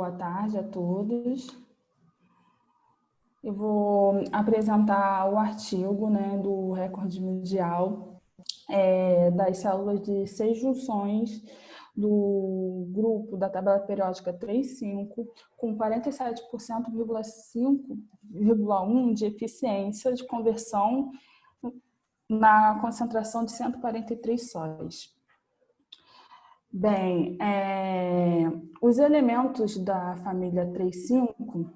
boa tarde a todos. Eu vou apresentar o artigo, né, do recorde mundial das células de 6 junções do grupo da tabela periódica 3,5, com 47,5,1% de eficiência de conversão na concentração de 143 sóis. Bem, os elementos da família 3,5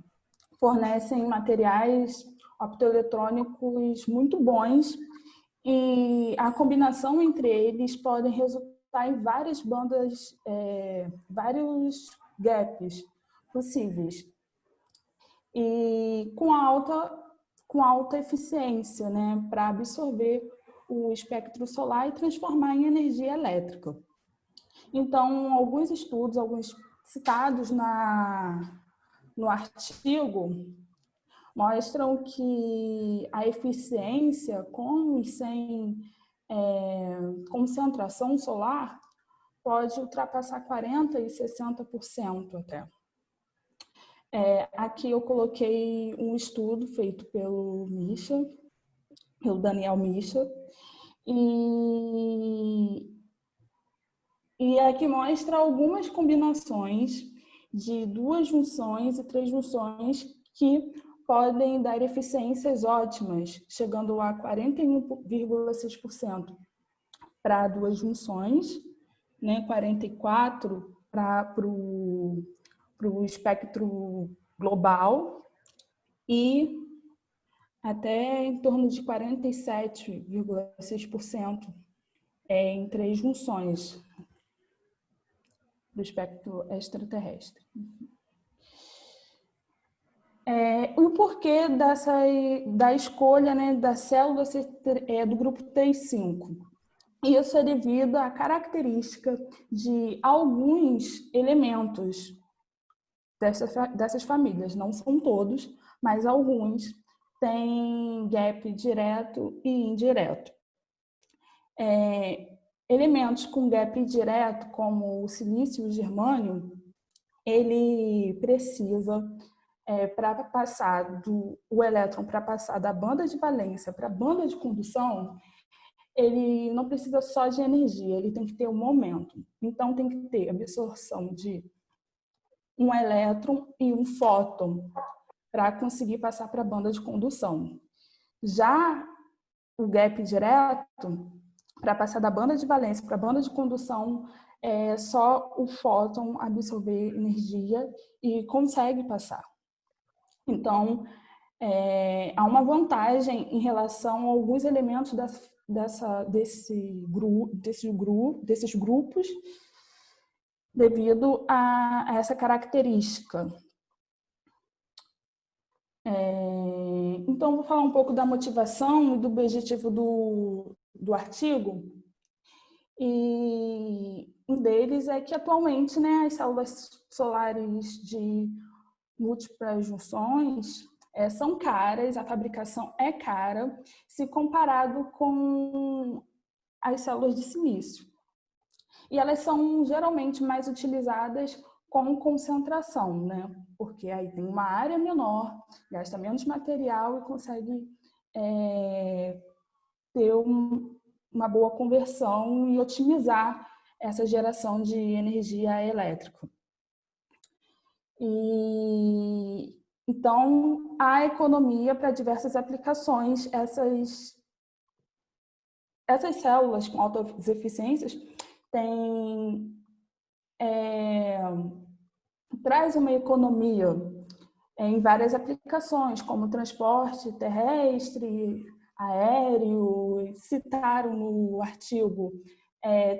fornecem materiais optoeletrônicos muito bons e a combinação entre eles pode resultar em várias bandas, vários gaps possíveis e com alta eficiência, né, para absorver o espectro solar e transformar em energia elétrica. Então, alguns estudos, alguns citados no artigo, mostram que a eficiência com e sem concentração solar pode ultrapassar 40% e 60% até. Aqui eu coloquei um estudo feito pelo Daniel Michel, e aqui mostra algumas combinações de 2 junções e 3 junções que podem dar eficiências ótimas, chegando a 41,6% para 2 junções, né, 44% para o espectro global e até em torno de 47,6% em 3 junções do espectro extraterrestre. O porquê da escolha, né, da célula do grupo 3,5? Isso é devido à característica de alguns elementos dessas famílias. Não são todos, mas alguns têm gap direto e indireto. Elementos com gap direto, como o silício e o germânio, ele precisa, para passar o elétron para passar da banda de valência para a banda de condução, ele não precisa só de energia, ele tem que ter um momento. Então, tem que ter absorção de um elétron e um fóton para conseguir passar para a banda de condução. Já o gap direto, para passar da banda de valência para a banda de condução, é só o fóton absorver energia e consegue passar. Então, há uma vantagem em relação a alguns elementos desses grupos devido a essa característica. Então, vou falar um pouco da motivação e do objetivo do artigo. E um deles é que, atualmente, né, as células solares de múltiplas junções são caras, a fabricação é cara, se comparado com as células de silício. E elas são geralmente mais utilizadas com concentração, né? Porque aí tem uma área menor, gasta menos material e consegue ter uma boa conversão e otimizar essa geração de energia elétrica. Então, há economia para diversas aplicações. Essas células com altas eficiências traz uma economia em várias aplicações, como transporte terrestre, aéreo, citaram no artigo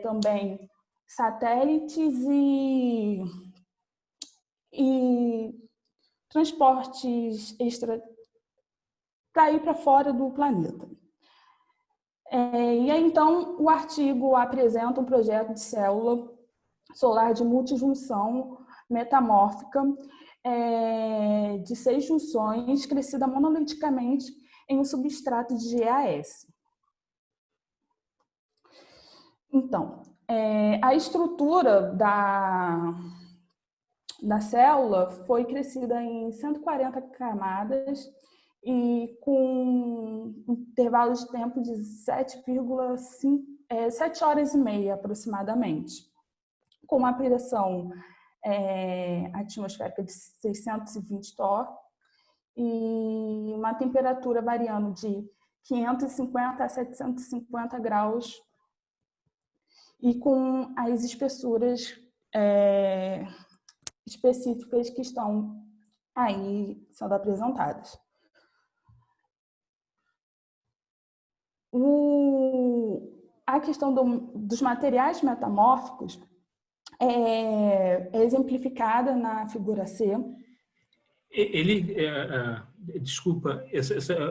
também satélites e transportes para ir para fora do planeta. E aí, então, o artigo apresenta um projeto de célula solar de multijunção metamórfica de 6 junções, crescida monoliticamente em um substrato de GAS. Então, a estrutura da célula foi crescida em 140 camadas e com intervalos de tempo de 7 horas e meia aproximadamente, com uma pressão atmosférica de 620 torr e uma temperatura variando de 550 a 750 graus e com as espessuras específicas que estão aí sendo apresentadas. A questão dos materiais metamórficos é exemplificada na figura C. Desculpa,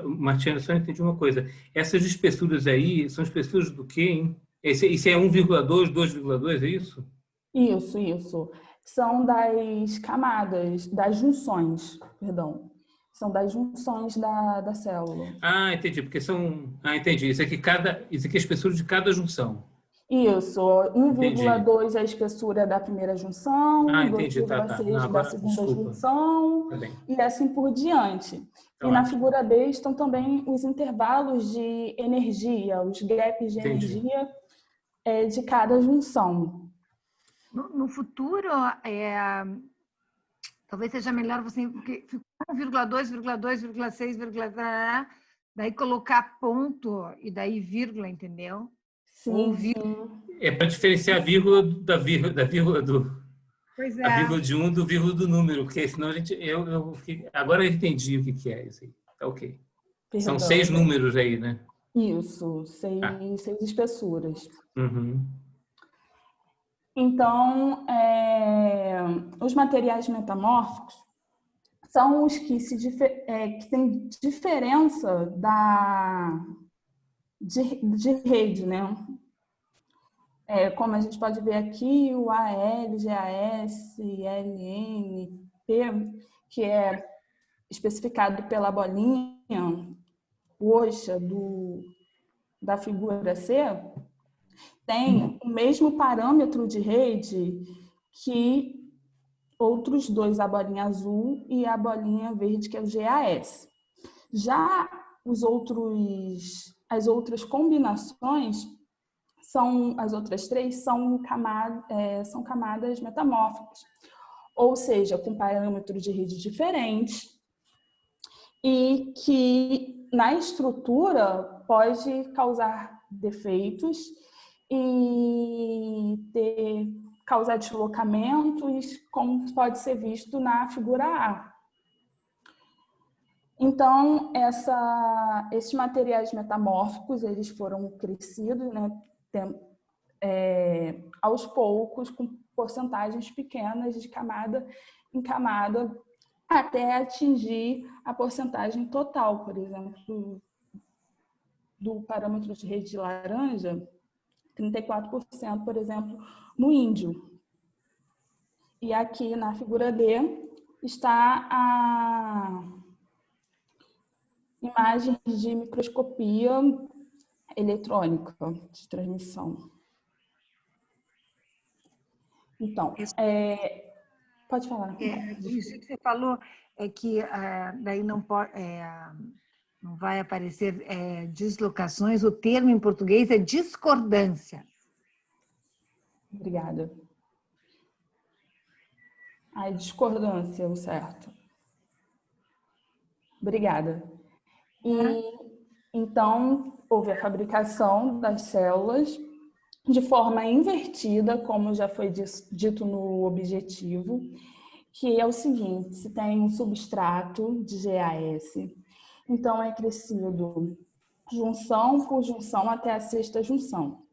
Martina, só entendi uma coisa. Essas espessuras aí são espessuras do quê, hein? Isso é 1,2, 2,2, é isso? Isso. São das camadas, das junções, perdão. São das junções da célula. Ah, entendi, porque são... Ah, entendi. Isso aqui é a espessura de cada junção. Isso, 1,2 é a espessura da primeira junção, Ah, entendi, tá. 2,6 da Agora, segunda desculpa. junção, Tá bem. e assim por diante. Tá e na ótimo. figura D estão também os intervalos de energia, os gaps de Entendi. energia de cada junção. No futuro, talvez seja melhor você 1,2, 2,6, daí colocar ponto e daí vírgula, entendeu? Sim, É para diferenciar a vírgula da vírgula do... Pois é. A vírgula de do vírgula do número, porque senão a gente... Agora eu entendi o que é isso aí. Tá ok. Perdão. São 6 números aí, né? Isso, 6 espessuras. Uhum. Então, os materiais metamórficos são os que têm diferença de rede, né? Como a gente pode ver aqui, o AL, GAS, LN, P, que é especificado pela bolinha roxa da figura C, tem o mesmo parâmetro de rede que outros dois, a bolinha azul e a bolinha verde, que é o GAS. Já as outras combinações, as outras 3 são camadas metamórficas, ou seja, com parâmetros de rede diferentes e que na estrutura pode causar defeitos e causar deslocamentos, como pode ser visto na figura A. Então, esses materiais metamórficos, eles foram crescidos, né, aos poucos, com porcentagens pequenas de camada em camada, até atingir a porcentagem total, por exemplo, do parâmetro de rede de laranja, 34%, por exemplo, no índio. E aqui na figura D está a imagem de microscopia eletrônica de transmissão. Então, pode falar. Isso que você falou é que daí não vai aparecer deslocações, o termo em português é discordância. Obrigada. Discordância, o certo. Obrigada. Então, houve a fabricação das células de forma invertida, como já foi dito no objetivo, que é o seguinte: se tem um substrato de GAS, então é crescido junção por junção até a sexta junção.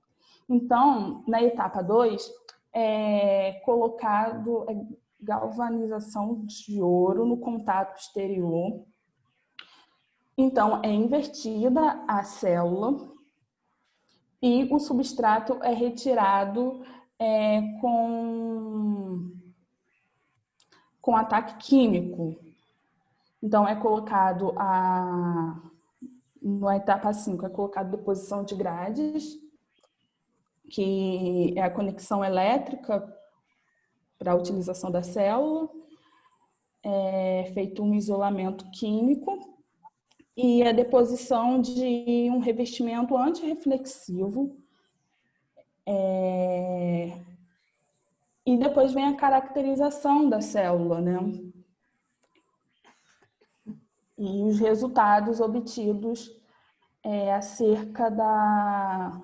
Então, na etapa 2, é colocado galvanização de ouro no contato exterior. Então, é invertida a célula e o substrato é retirado com ataque químico. Então, é colocado na etapa 5, é colocado deposição de grades, que é a conexão elétrica para a utilização da célula, é feito um isolamento químico e a deposição de um revestimento antirreflexivo. E depois vem a caracterização da célula, né? E os resultados obtidos acerca da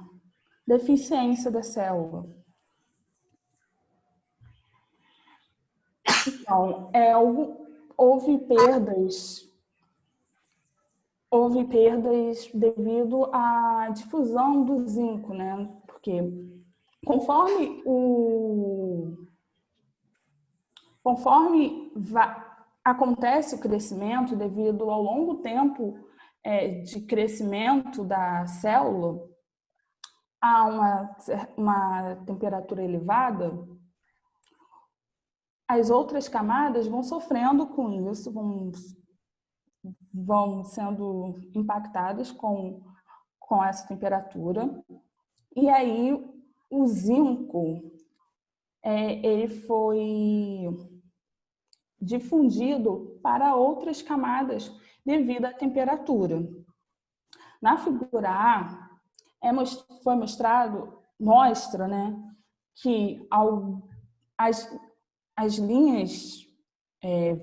deficiência da célula. Então, houve perdas devido à difusão do zinco, né? Porque conforme acontece o crescimento, devido ao longo tempo de crescimento da célula, a uma temperatura elevada, as outras camadas vão sofrendo com isso, vão sendo impactadas com essa temperatura. E aí o zinco ele foi difundido para outras camadas devido à temperatura. Na figura A, mostra, né, que as linhas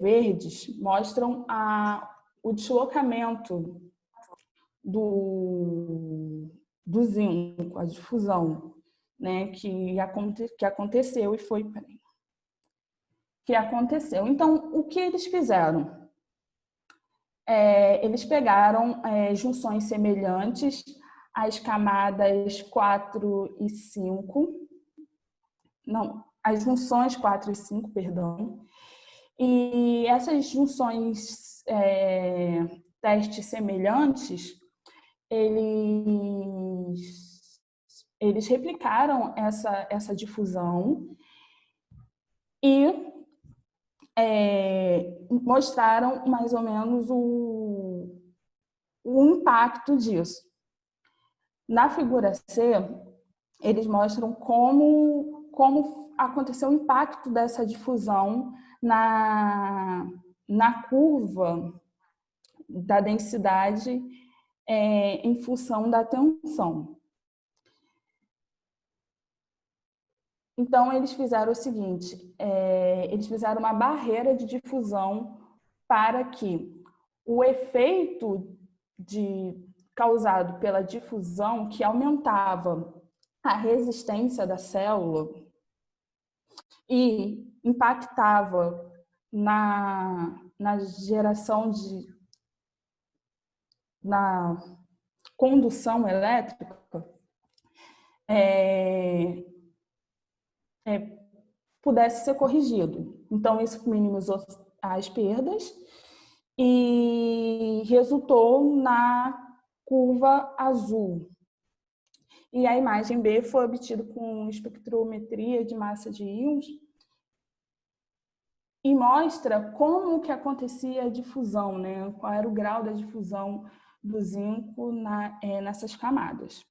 verdes mostram o deslocamento do zinco, a difusão, né, que aconteceu e foi... que aconteceu. Então, o que eles fizeram? Eles pegaram junções semelhantes às camadas 4 e 5, não, as junções 4 e 5, perdão, e essas junções testes semelhantes, eles replicaram essa difusão e mostraram mais ou menos o impacto disso. Na figura C, eles mostram como aconteceu o impacto dessa difusão na curva da densidade em função da tensão. Então, eles fizeram o seguinte, eles fizeram uma barreira de difusão para que o efeito causado pela difusão, que aumentava a resistência da célula e impactava na geração na condução elétrica, pudesse ser corrigido. Então, isso minimizou as perdas e resultou na curva azul. E a imagem B foi obtida com espectrometria de massa de íons e mostra como que acontecia a difusão, né? Qual era o grau da difusão do zinco nessas camadas.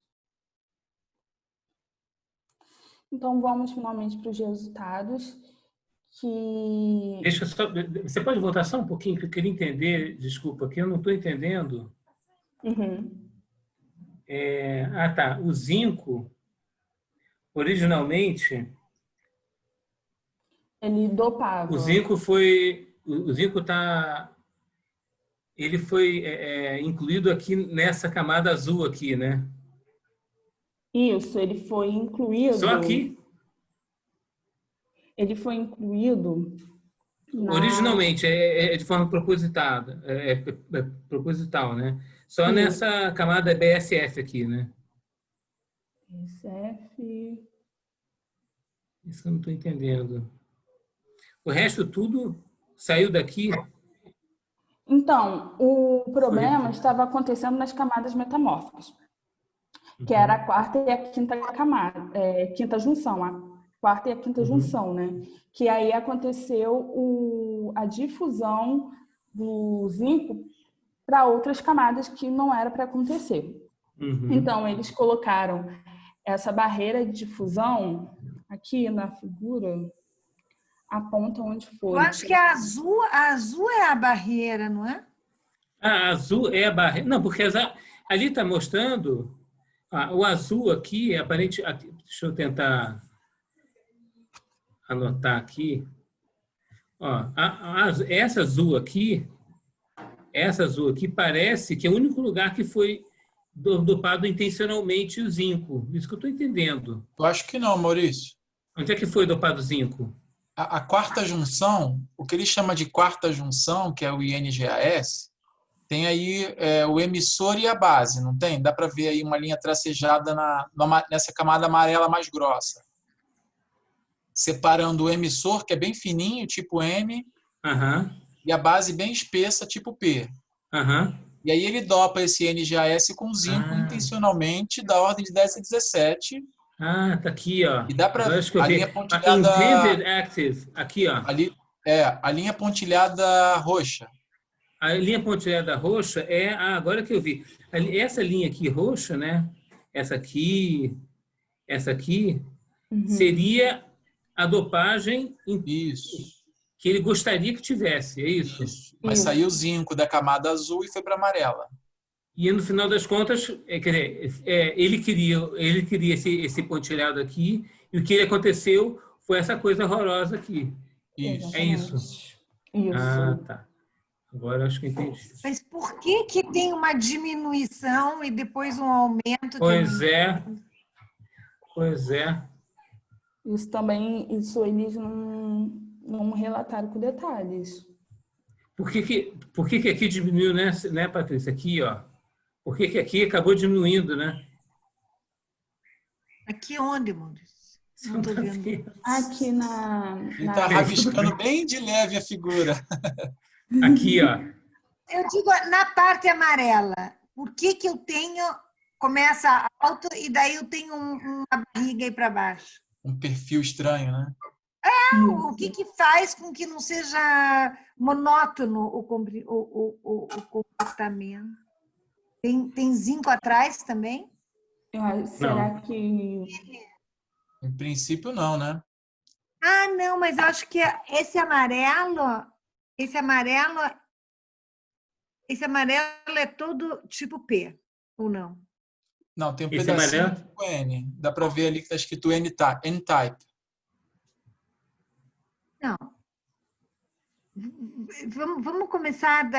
Então, vamos finalmente para os resultados. Você pode voltar só um pouquinho, que eu queria entender, desculpa, que eu não estou entendendo. Uhum. Tá. O zinco, originalmente... Ele dopava. O zinco ele foi incluído aqui nessa camada azul aqui, né? Isso, ele foi incluído... Só aqui? Ele foi incluído... Originalmente, de forma propositada, proposital, né? Só Isso. nessa camada BSF aqui, né? BSF... Isso que eu não estou entendendo. O resto tudo saiu daqui? Então, o problema estava acontecendo nas camadas metamórficas, que era a quarta e a quinta camada, quinta junção, a quarta e a quinta junção, né? Que aí aconteceu a difusão do zinco para outras camadas que não era para acontecer. Então, eles colocaram essa barreira de difusão aqui na figura. aponta onde Eu foi. acho que a azul é a barreira, não é? A azul é a barreira. Não, porque ali está mostrando. O azul aqui é aparente. Deixa eu tentar anotar aqui. Ó, essa azul aqui parece que é o único lugar que foi dopado intencionalmente o zinco. Isso que eu estou entendendo. Eu acho que não, Maurício. Onde é que foi dopado o zinco? A quarta junção, o que ele chama de quarta junção, que é o INGAS, tem aí o emissor e a base, não tem? Dá para ver aí uma linha tracejada nessa camada amarela mais grossa. Separando o emissor, que é bem fininho, tipo M, e a base bem espessa, tipo P. E aí ele dopa esse NGAS com zinco intencionalmente da ordem de 10 a 17. Tá aqui, ó. E dá para a linha pontilhada... Intended active, aqui, ó. A linha pontilhada roxa. A linha pontilhada roxa agora que eu vi. Essa linha aqui roxa, né? Essa aqui, seria a dopagem Isso. que ele gostaria que tivesse, é isso? Isso. Mas saiu o zinco da camada azul e foi para amarela. E no final das contas, ele queria esse pontilhado aqui, e o que aconteceu foi essa coisa horrorosa aqui. Isso. É isso? Isso. Tá. Agora acho que entendi. Mas por que tem uma diminuição e depois um aumento? Pois é. Isso eles não relataram com detalhes. Por que aqui diminuiu, né, Patrícia? Aqui, ó. Por que aqui acabou diminuindo, né? Aqui onde, Maurício? Não estou vendo. Aqui Ele está rabiscando bem de leve a figura. Aqui, ó. Eu digo na parte amarela. Por que eu tenho... Começa alto e daí eu tenho uma barriga aí para baixo? Um perfil estranho, né? O que faz com que não seja monótono o comportamento? Tem zinco atrás também? Será que... Em princípio, não, né? Não, mas eu acho que esse amarelo é todo tipo P, ou não? Não, tem um Esse pedacinho amarelo? tipo N. Dá para ver ali que está escrito N-type. Não. Vamos começar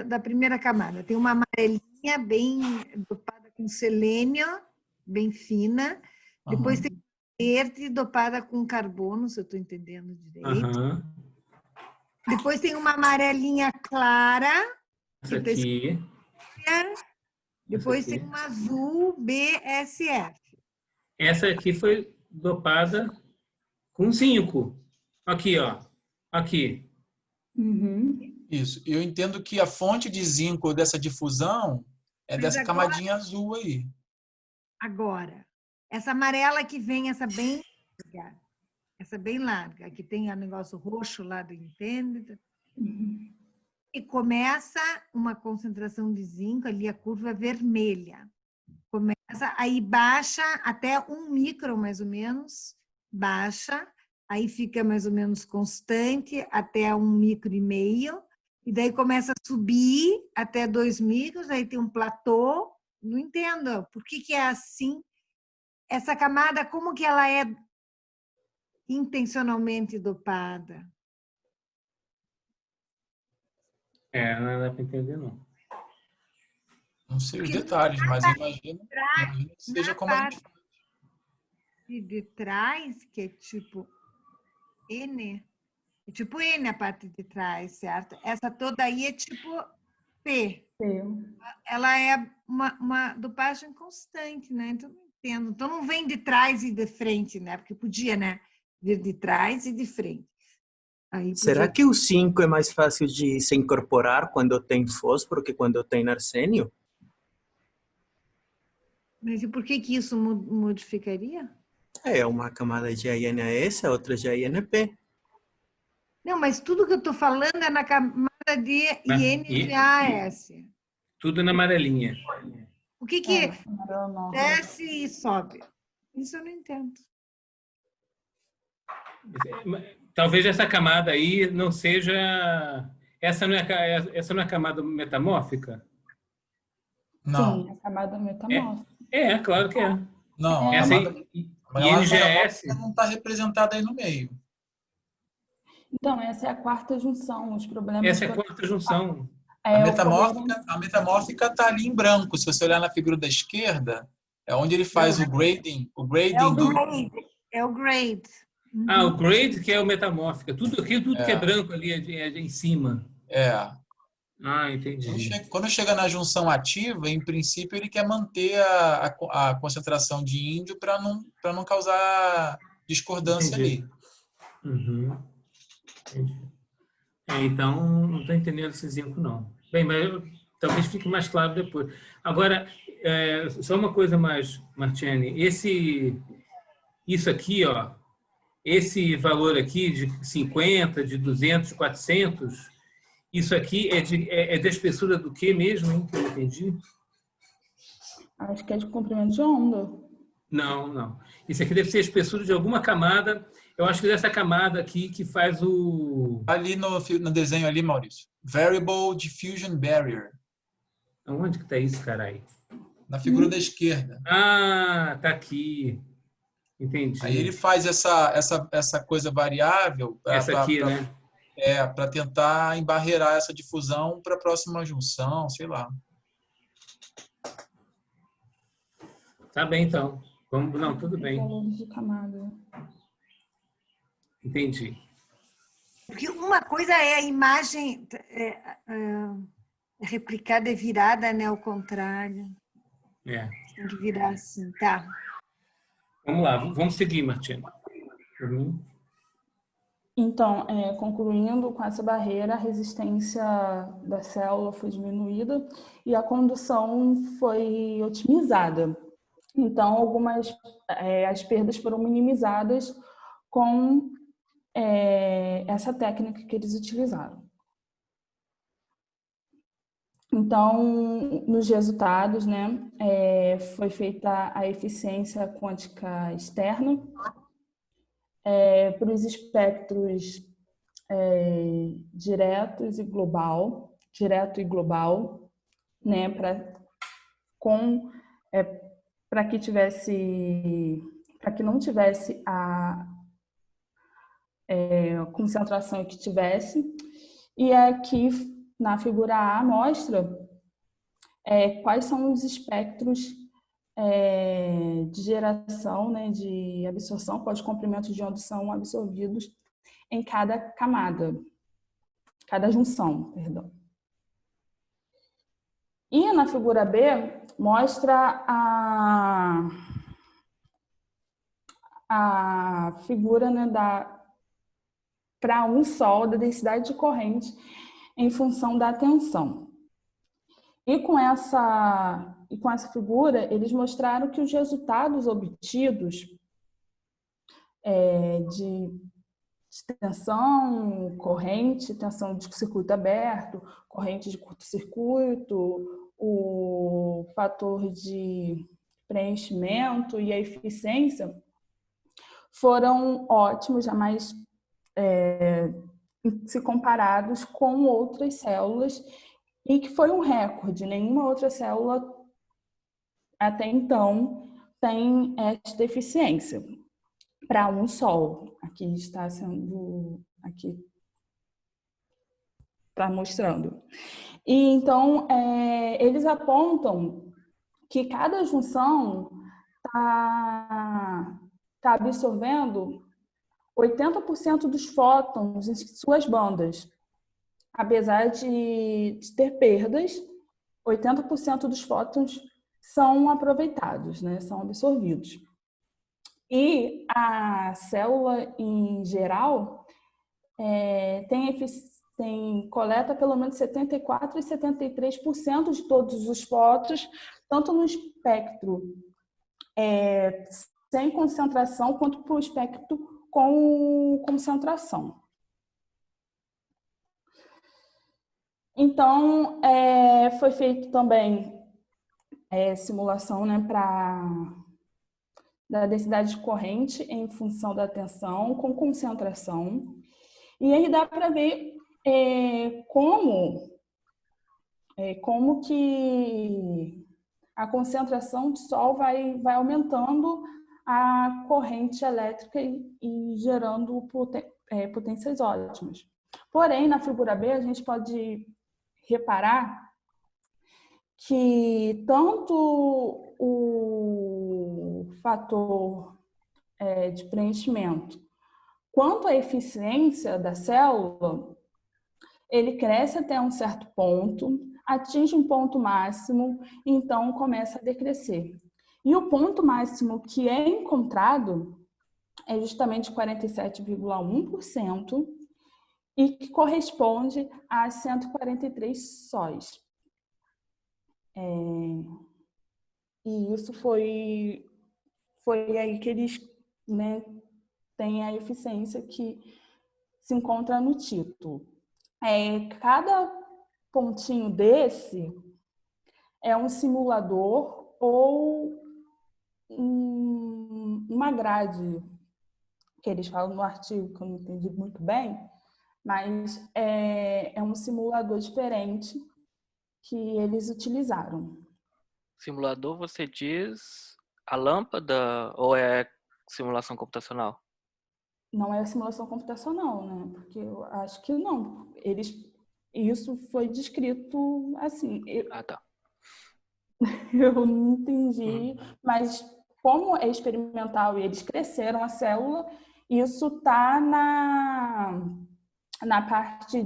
da primeira camada. Tem uma amarelinha bem dopada com selênio, bem fina. Depois tem verde dopada com carbono, se eu estou entendendo direito. Depois tem uma amarelinha clara. Essa aqui. Depois tem uma azul BSF. Essa aqui foi dopada com zinco. Aqui, ó. Aqui. Isso. Eu entendo que a fonte de zinco dessa difusão é dessa camadinha azul aí. Agora, essa amarela que vem, essa bem larga, que tem o negócio roxo lá do Intended, e começa uma concentração de zinco, ali a curva vermelha. Começa, aí baixa até 1 micron, mais ou menos, baixa, aí fica mais ou menos constante até 1,5 micro, e daí começa a subir até 2 micros, aí tem um platô. Não entendo por que é assim. Essa camada, como que ela é intencionalmente dopada? Não dá para entender, não. Não sei os detalhes, mas imagino que seja como a gente faz. E de trás, que é tipo N, é tipo N a parte de trás, certo? Essa toda aí é tipo P. Ela é uma dopagem constante, né? Então, não entendo. Então, não vem de trás e de frente, né? Porque podia, né? Vir de trás e de frente. Será que o zinco é mais fácil de se incorporar quando tem fósforo que quando tem arsênio? Mas e por que isso modificaria? É uma camada de INAS, a outra de INP. Não, mas tudo que eu estou falando é na camada de INGAS. Tudo na amarelinha. O que desce e sobe? Isso eu não entendo. Talvez essa camada aí não seja... Essa não é a camada metamórfica? Não. Sim, a camada metamórfica. Claro que é. Não, a Essa camada, aí, a camada INGS... metamórfica não está representada aí no meio. Então, essa é a quarta junção, os problemas Essa é a quarta junção. ocorreram. A metamórfica está ali em branco. Se você olhar na figura da esquerda, é onde ele faz o grading É o grade. O grade que é o metamórfica. Tudo que é branco ali é em cima. Entendi. Quando chega na junção ativa, em princípio, ele quer manter a concentração de índio para não causar discordância Entendi. ali. Uhum. Entendi. Então, não estou entendendo esse zinco, não. Bem, mas talvez fique mais claro depois. Agora, só uma coisa mais, Martiane. Isso aqui, ó, esse valor aqui de 50, de 200, 400, isso aqui é da espessura do que mesmo, hein, que eu entendi? Acho que é de comprimento de onda. Não. Isso aqui deve ser a espessura de alguma camada. Eu acho que dessa camada aqui que faz o... Ali no desenho ali, Maurício. Variable Diffusion Barrier. Onde que tá isso, caralho? Na figura da esquerda. Tá aqui. Entendi. Aí ele faz essa coisa variável Essa aqui, né? Para tentar embarrear essa difusão para a próxima junção, sei lá. Tá bem, então. Não, tudo bem. Valores de camada. Entendi. Porque uma coisa é a imagem replicada e virada, né? Ao contrário. Tem que virar assim, tá? Vamos lá, vamos seguir, Martina. Então, concluindo com essa barreira, a resistência da célula foi diminuída e a condução foi otimizada. Então, as perdas foram minimizadas com essa técnica que eles utilizaram. Então, nos resultados, né, foi feita a eficiência quântica externa para os espectros direto e global, né, para que não tivesse a concentração que tivesse. E aqui na figura A mostra quais são os espectros de geração, né, de absorção, quais comprimentos de onda são absorvidos em cada camada, cada junção, perdão. E na figura B mostra a figura, né, para um sol da densidade de corrente em função da tensão. E com essa figura, eles mostraram que os resultados obtidos de tensão, corrente, tensão de circuito aberto, corrente de curto-circuito, o fator de preenchimento e a eficiência foram ótimos, jamais se comparados com outras células, e que foi um recorde. Nenhuma outra célula até então tem esta eficiência para um sol. Aqui está mostrando. E então eles apontam que cada junção está absorvendo 80% dos fótons em suas bandas. Apesar de ter perdas, 80% dos fótons são aproveitados, né? São absorvidos. E a célula, em geral, coleta pelo menos 74% e 73% de todos os fótons, tanto no espectro sem concentração, quanto para o espectro com concentração. Então, foi feito também simulação, né, da densidade de corrente em função da tensão com concentração. E aí dá para ver como que a concentração de Sol vai aumentando a corrente elétrica e gerando potências ótimas. Porém, na figura B, a gente pode reparar que tanto o fator de preenchimento quanto a eficiência da célula, ele cresce até um certo ponto, atinge um ponto máximo, então começa a decrescer. E o ponto máximo que é encontrado é justamente 47,1% e que corresponde a 143 sóis. E isso foi aí que eles, né, têm a eficiência que se encontra no título. Cada pontinho desse é um simulador ou uma grade, que eles falam no artigo, que eu não entendi muito bem, mas é um simulador diferente que eles utilizaram. Simulador, você diz a lâmpada ou é simulação computacional? Não é simulação computacional, né? Porque eu acho que não. Isso foi descrito assim. Tá. Eu não entendi, mas como é experimental e eles cresceram a célula, isso está na parte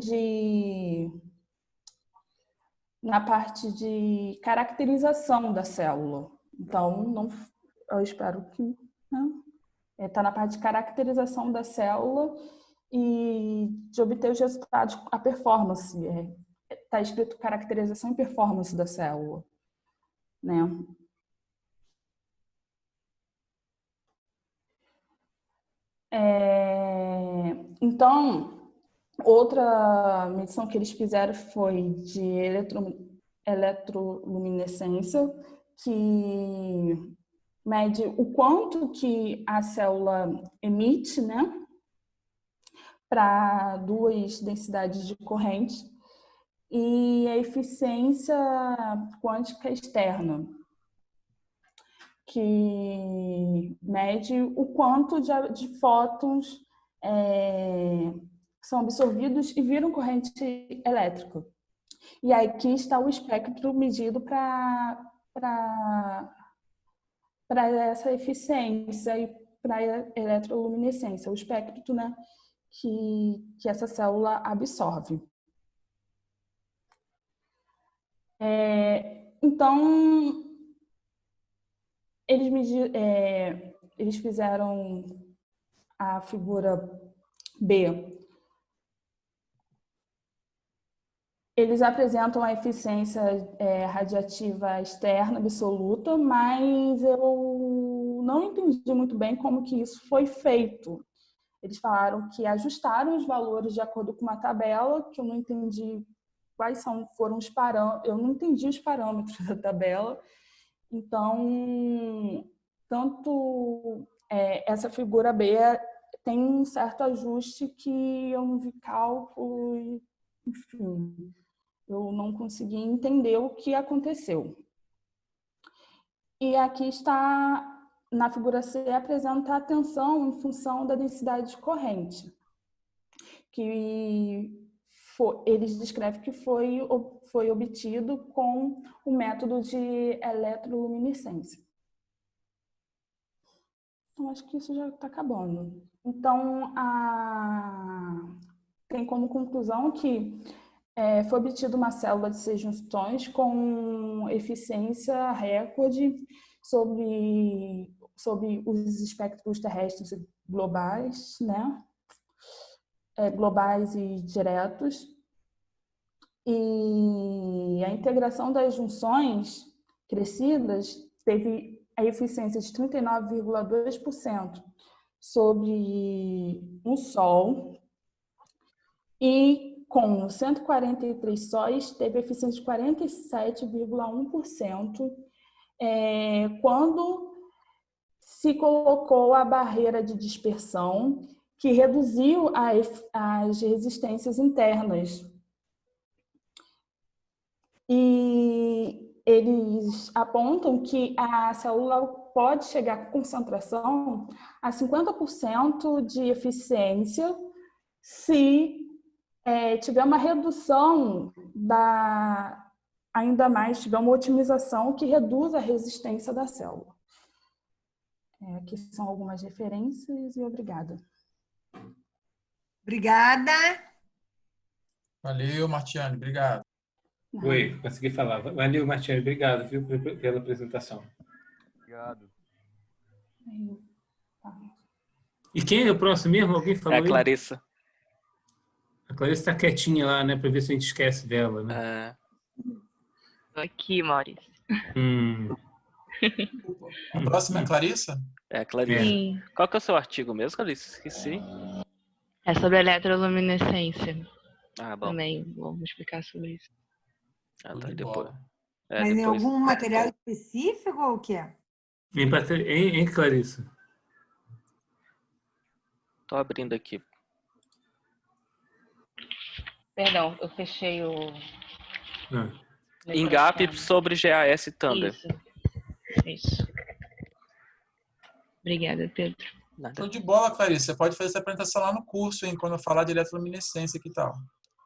de caracterização da célula. Então, eu espero que está na parte de caracterização da célula e de obter os resultados, a performance. Está escrito caracterização e performance da célula, né? Então, outra medição que eles fizeram foi de eletroluminescência, que mede o quanto que a célula emite, né, para duas densidades de corrente, e a eficiência quântica externa, que mede o quanto de fótons são absorvidos e viram corrente elétrica. E aqui está o espectro medido para essa eficiência e para a eletroluminescência, o espectro, né, que essa célula absorve. Então, eles fizeram a figura B. Eles apresentam a eficiência radiativa externa absoluta, mas eu não entendi muito bem como que isso foi feito. Eles falaram que ajustaram os valores de acordo com uma tabela, que eu não entendi quais foram os parâmetros, eu não entendi os parâmetros da tabela. Então, tanto essa figura B tem um certo ajuste que eu não vi cálculo, e, enfim, eu não consegui entender o que aconteceu. E aqui está, na figura C, apresenta a tensão em função da densidade de corrente, que eles descrevem que foi obtido com o método de eletroluminescência. Então, acho que isso já está acabando. Então, tem como conclusão que foi obtida uma célula de 6 junções com eficiência recorde sobre os espectros terrestres globais, né? Globais e diretos. E a integração das junções crescidas teve a eficiência de 39,2% sobre um Sol, e com 143 sóis teve eficiência de 47,1% quando se colocou a barreira de dispersão, que reduziu as resistências internas. E eles apontam que a célula pode chegar com concentração a 50% de eficiência se tiver uma redução ainda mais, tiver uma otimização que reduz a resistência da célula. Aqui são algumas referências e obrigada. Obrigada. Valeu, Martiane, obrigado. Oi, consegui falar. Valeu, Martiane, obrigado, viu, pela apresentação. Obrigado. E quem é o próximo mesmo? Alguém falou É a aí? Clarissa. A Clarissa está quietinha lá, né, para ver se a gente esquece dela, né? Tô aqui, Maurício. A próxima é a Clarissa? É a Clarissa. Sim. Qual que é o seu artigo mesmo, Clarissa? Esqueci. É sobre eletroluminescência. Ah, bom. Também vamos explicar sobre isso. Ah, Show tá, de depois. bola. Mas em Depois. algum material específico ou o que é? Hein, Clarissa? Tô abrindo aqui. Perdão, eu fechei o... Engap sobre GAS Thunder. Isso. Obrigada, Pedro. Nada. Show de bola, Clarissa. Você pode fazer essa apresentação lá no curso, hein, quando eu falar de eletroluminescência, que tal?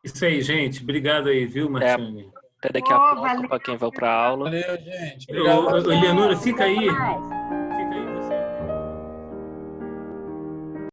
Isso aí, gente. Obrigado aí, viu, Martiane? Até daqui a pouco, para quem vai para aula. Valeu, gente. Obrigado, Ô, Martiane. Eleonora, fica aí. Mais.